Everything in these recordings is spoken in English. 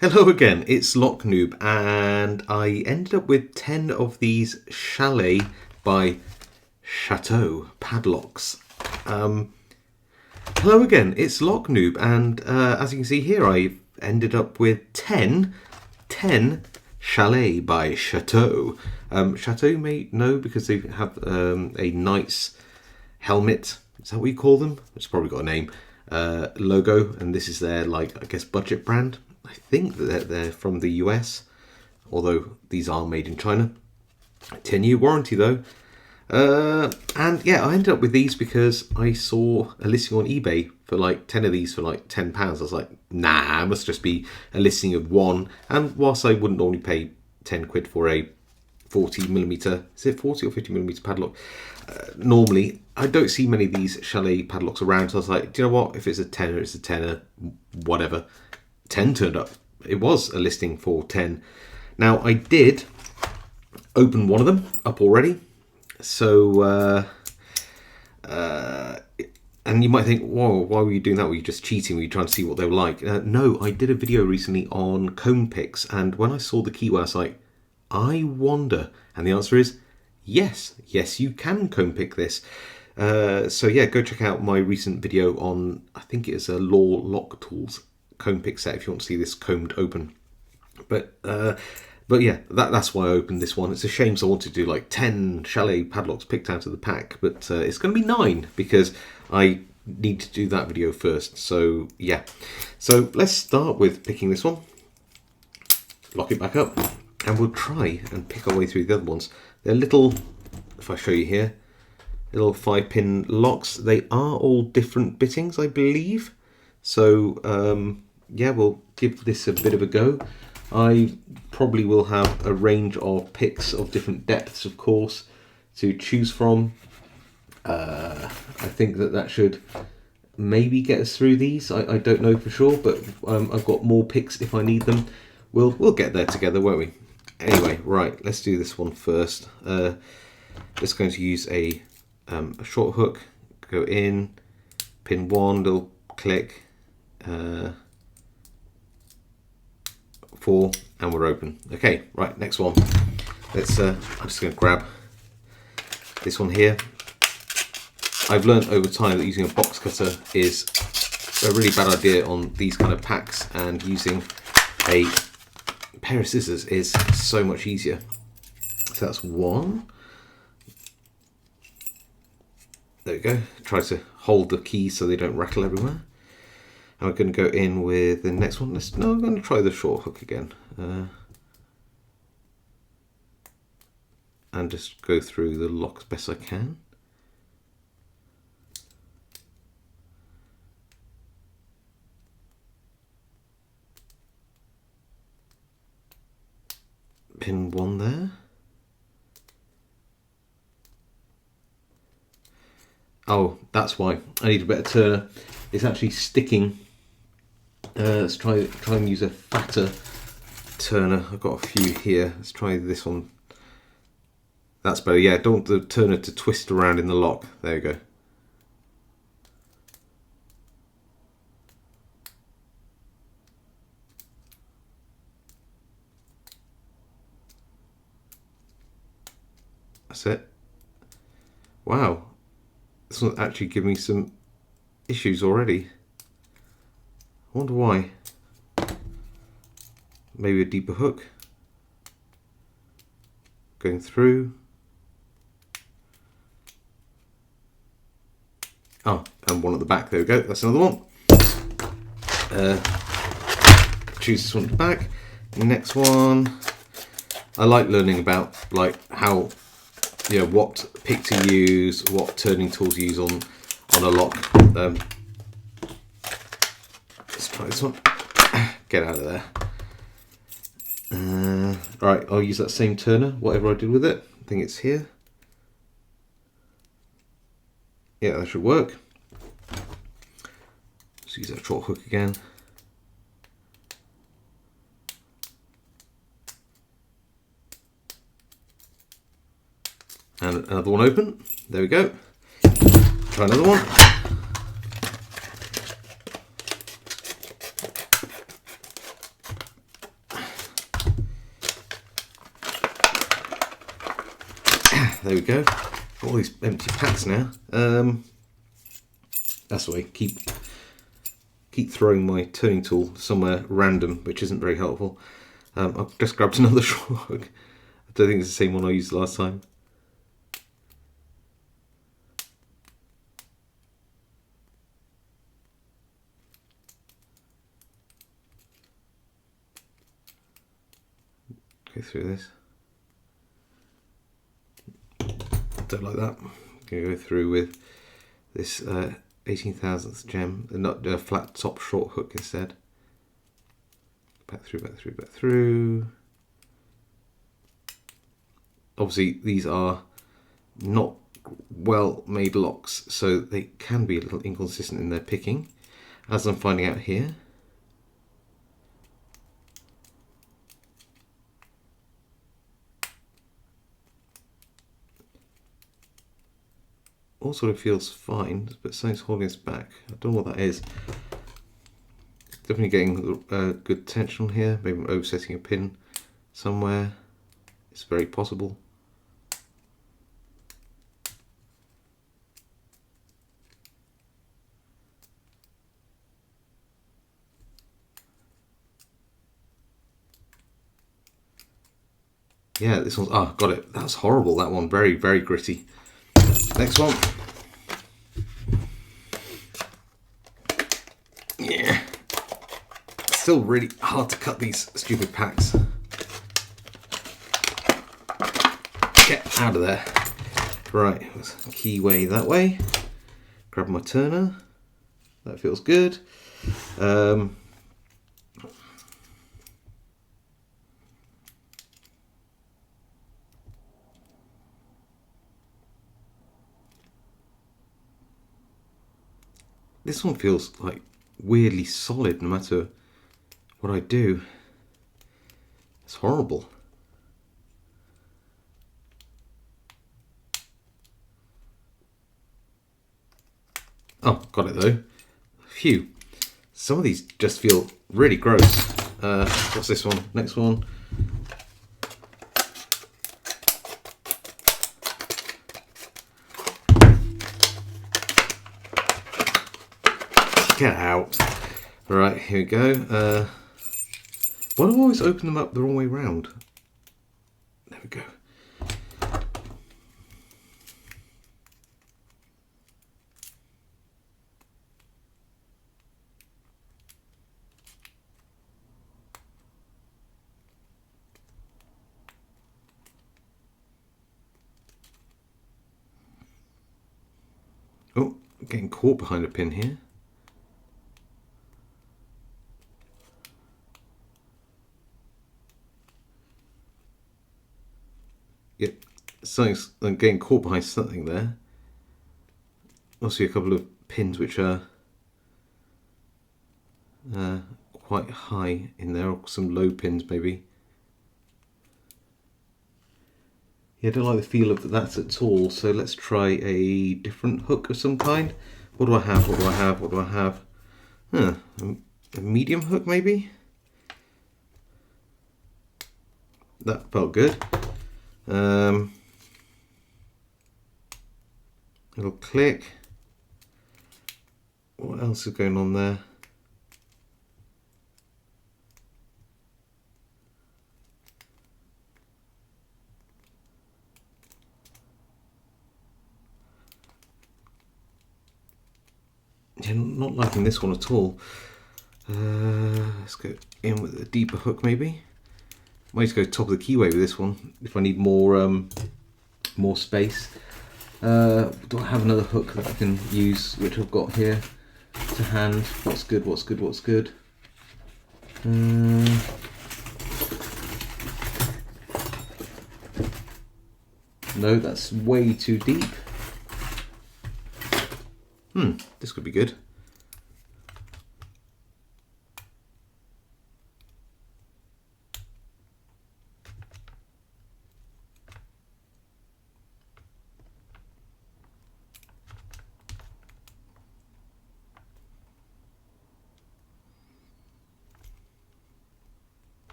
Hello again, it's Noob, and I ended up with 10 of these Chalet by Chateau Padlocks. Hello again, it's Noob, and as you can see here, I ended up with 10 Chalet by Chateau. Chateau you may know because they have a knight's helmet. Is that what you call them? It's probably got a name. Logo, and this is their, I guess, budget brand. I think that they're from the US, although these are made in China. 10-year warranty though. And yeah, I ended up with these because I saw a listing on eBay for 10 of these for £10. I was like, nah, it must just be a listing of one. And whilst I wouldn't normally pay 10 quid for a 40mm, is it 40 or 50mm padlock? Normally, I don't see many of these Chalet padlocks around, so I was like, do you know what? If it's a tenner, it's a tenner, whatever. 10 turned up. It was a listing for 10. Now, I did open one of them up already. So, and you might think, whoa, why were you doing that? Were you just cheating? Were you trying to see what they were like? No, I did a video recently on comb picks, and when I saw the keyword, I was like, I wonder. And the answer is yes. Yes, you can comb pick this. So yeah, go check out my recent video on, I think it is a Law Lock Tools comb pick set if you want to see this combed open. But yeah, that's why I opened this one. It's a shame, so I wanted to do 10 Chalet padlocks picked out of the pack, but it's going to be 9 because I need to do that video first. So yeah, so let's start with picking this one, lock it back up, and we'll try and pick our way through the other ones. They're little, if I show you here, little 5-pin locks. They are all different bittings, I believe. So yeah, we'll give this a bit of a go. I probably will have a range of picks of different depths, of course, to choose from. I think that should maybe get us through these. I don't know for sure, but I've got more picks if I need them. We'll get there together, won't we? Anyway, right, let's do this one first. Just going to use a short hook. Go in, pin 1, little click. 4, and we're open. Okay, right, next one. Let's I'm just going to grab this one here. I've learned over time that using a box cutter is a really bad idea on these kind of packs, and using a pair of scissors is so much easier. So that's one. There we go. Try to hold the keys so they don't rattle everywhere. And we're going to go in with the next one. I'm going to try the short hook again. And just go through the lock as best I can. Pin 1 there. Oh, that's why. I need a better turner. It's actually sticking. Let's try and use a fatter turner. I've got a few here. Let's try this one. That's better. Yeah, don't want the turner to twist around in the lock. There you go. That's it. Wow. This one's actually giving me some issues already. I wonder why. Maybe a deeper hook. Going through. Oh, and one at the back. There we go. That's another one. Choose this one at the back. Next one. I like learning about how, what pick to use, what turning tools to use on a lock. Let's try this one. Get out of there. Right, I'll use that same turner, whatever I did with it. I think it's here. Yeah, that should work. Let's use that short hook again. And another one open. There we go. Try another one. there we go. All these empty packs now. That's the way. Keep throwing my turning tool somewhere random, which isn't very helpful. I've just grabbed another short hook. I don't think it's the same one I used last time. Go through this. Don't like that. Gonna go through with this 18 thousandths gem, not a flat top short hook instead. Back through, back through, back through. Obviously these are not well made locks, so they can be a little inconsistent in their picking, as I'm finding out here. All sort of feels fine, but something's holding us back. I don't know what that is. Definitely getting good tension here. Maybe I'm oversetting a pin somewhere. It's very possible. Yeah, this one's, ah, got it. That's horrible, that one. Very, very gritty. Next one. Yeah. Still really hard to cut these stupid packs. Get out of there. Right, keyway that way. Grab my turner. That feels good. This one feels like weirdly solid no matter what I do. It's horrible. Oh, got it though. Phew. Some of these just feel really gross. What's this one? Next one. Get out. Right, here we go. Why do I always open them up the wrong way round? There we go. Oh, I'm getting caught behind a pin here. Yep, I'm getting caught behind something there. Also a couple of pins which are quite high in there, or some low pins maybe. Yeah, I don't like the feel of that at all, so let's try a different hook of some kind. What do I have? What do I have? What do I have? A medium hook maybe? That felt good. Little click. What else is going on there? Yeah, not liking this one at all. Let's go in with a deeper hook maybe. Might just go top of the keyway with this one if I need more more space. Do I have another hook that I can use, which I've got here to hand? What's good? What's good? What's good? No, that's way too deep. This could be good.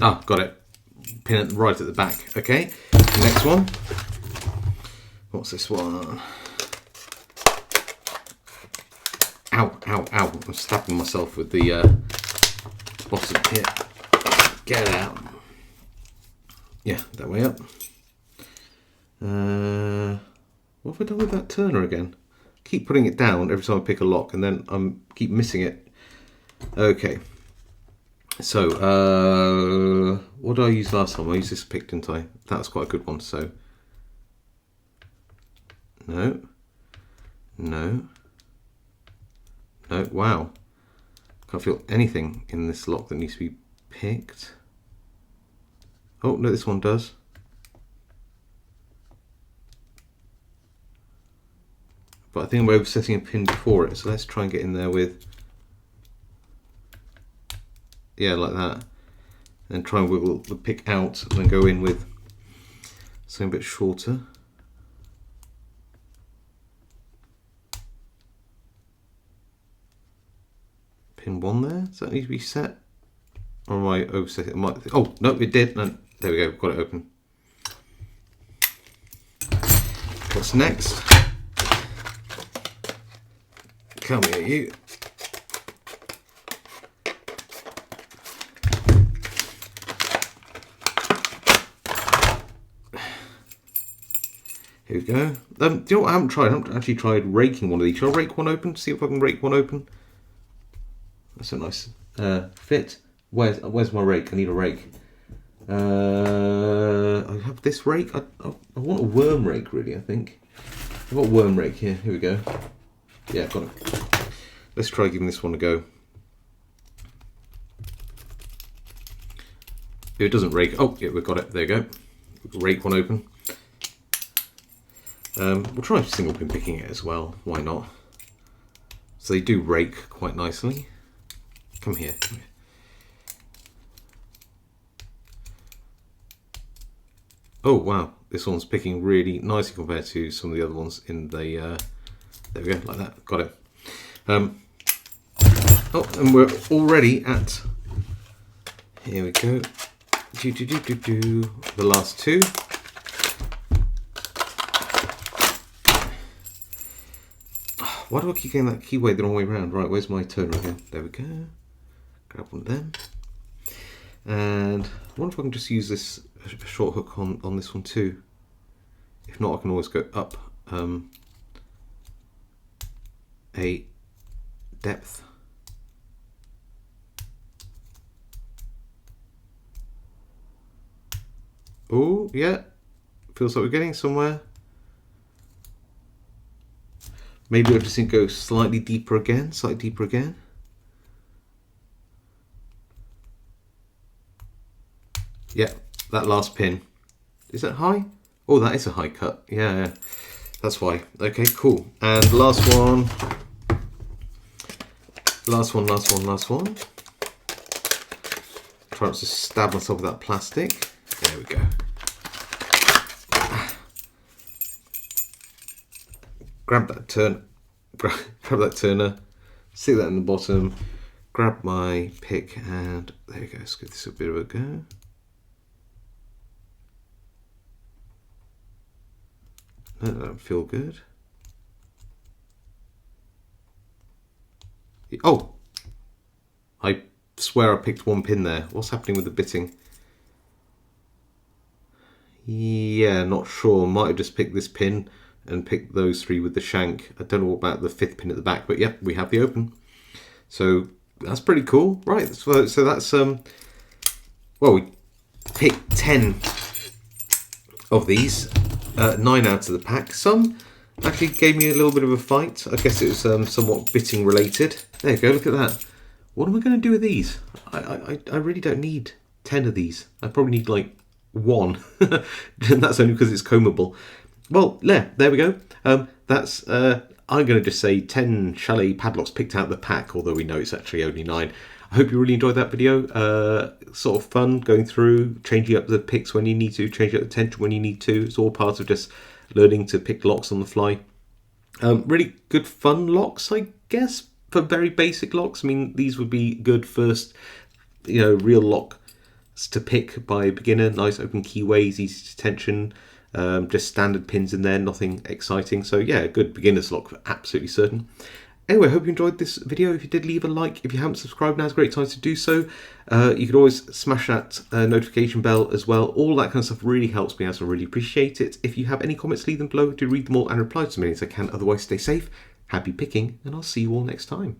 Ah, got it. Pin it right at the back. Okay. Next one. What's this one? Ow, ow, ow. I'm stabbing myself with the bottom here. Get it out. Yeah, that way up. What have I done with that turner again? Keep putting it down every time I pick a lock, and then keep missing it. Okay. So, what did I use last time? I used this pick, didn't I? That was quite a good one, so... No. No. No, wow. Can't feel anything in this lock that needs to be picked. Oh, no, this one does. But I think I'm oversetting a pin before it, so let's try and get in there with... Yeah, like that. And try and wiggle the pick out and then go in with something a bit shorter. Pin 1 there. Does that need to be set? Or am I oversetting it? Oh, no, it did. No, there we go, got it open. What's next? Come here, you. Here we go. Do you know what I haven't tried? I haven't actually tried raking one of these. Shall I rake one open? See if I can rake one open. That's a nice fit. Where's my rake? I need a rake. I have this rake. I want a worm rake, really, I think. I've got a worm rake here. Here we go. Yeah, got it. Let's try giving this one a go. If it doesn't rake... Oh, yeah, we've got it. There you go. Rake one open. We'll try single pin picking it as well. Why not? So they do rake quite nicely. Come here. Come here. Oh wow, this one's picking really nicely compared to some of the other ones in the... there we go, like that. Got it. Oh, and we're already at... Here we go. The last two. Why do I keep getting that keyway the wrong way around? Right, where's my toner again? There we go. Grab one of them. And I wonder if I can just use this short hook on this one too. If not, I can always go up a depth. Oh, yeah. Feels like we're getting somewhere. Maybe I just need to go slightly deeper again, Yeah, that last pin. Is that high? Oh, that is a high cut. Yeah, that's why. Okay, cool. And last one. Last one. Try not to stab myself with that plastic. There we go. Grab that grab that turner, stick that in the bottom, grab my pick, and there we go. Let's give this a bit of a go. No, that don't feel good. Oh! I swear I picked one pin there. What's happening with the bitting? Yeah, not sure. Might have just picked this pin and pick those three with the shank. I don't know about the fifth pin at the back, but yeah, we have the open. So that's pretty cool. Right, so that's, well, we picked 10 of these, 9 out of the pack. Some actually gave me a little bit of a fight. I guess it was somewhat bitting related. There you go, look at that. What am I going to do with these? I really don't need 10 of these. I probably need like 1. And that's only because it's combable. Well, yeah, there we go. That's, I'm going to just say 10 Chalet padlocks picked out of the pack, although we know it's actually only 9. I hope you really enjoyed that video. Sort of fun going through, changing up the picks when you need to, changing up the tension when you need to. It's all part of just learning to pick locks on the fly. Really good fun locks, I guess, for very basic locks. I mean, these would be good first, real lock to pick by a beginner. Nice open keyways, easy to tension, just standard pins in there, nothing exciting. So yeah, good beginner's lock for absolutely certain. Anyway, I hope you enjoyed this video. If you did, leave a like. If you haven't subscribed, now's a great time to do so. You could always smash that notification bell as well. All that kind of stuff really helps me out, so I really appreciate it. If you have any comments, leave them below. Do read them all and reply to as many as I can. Otherwise, stay safe, happy picking, and I'll see you all next time.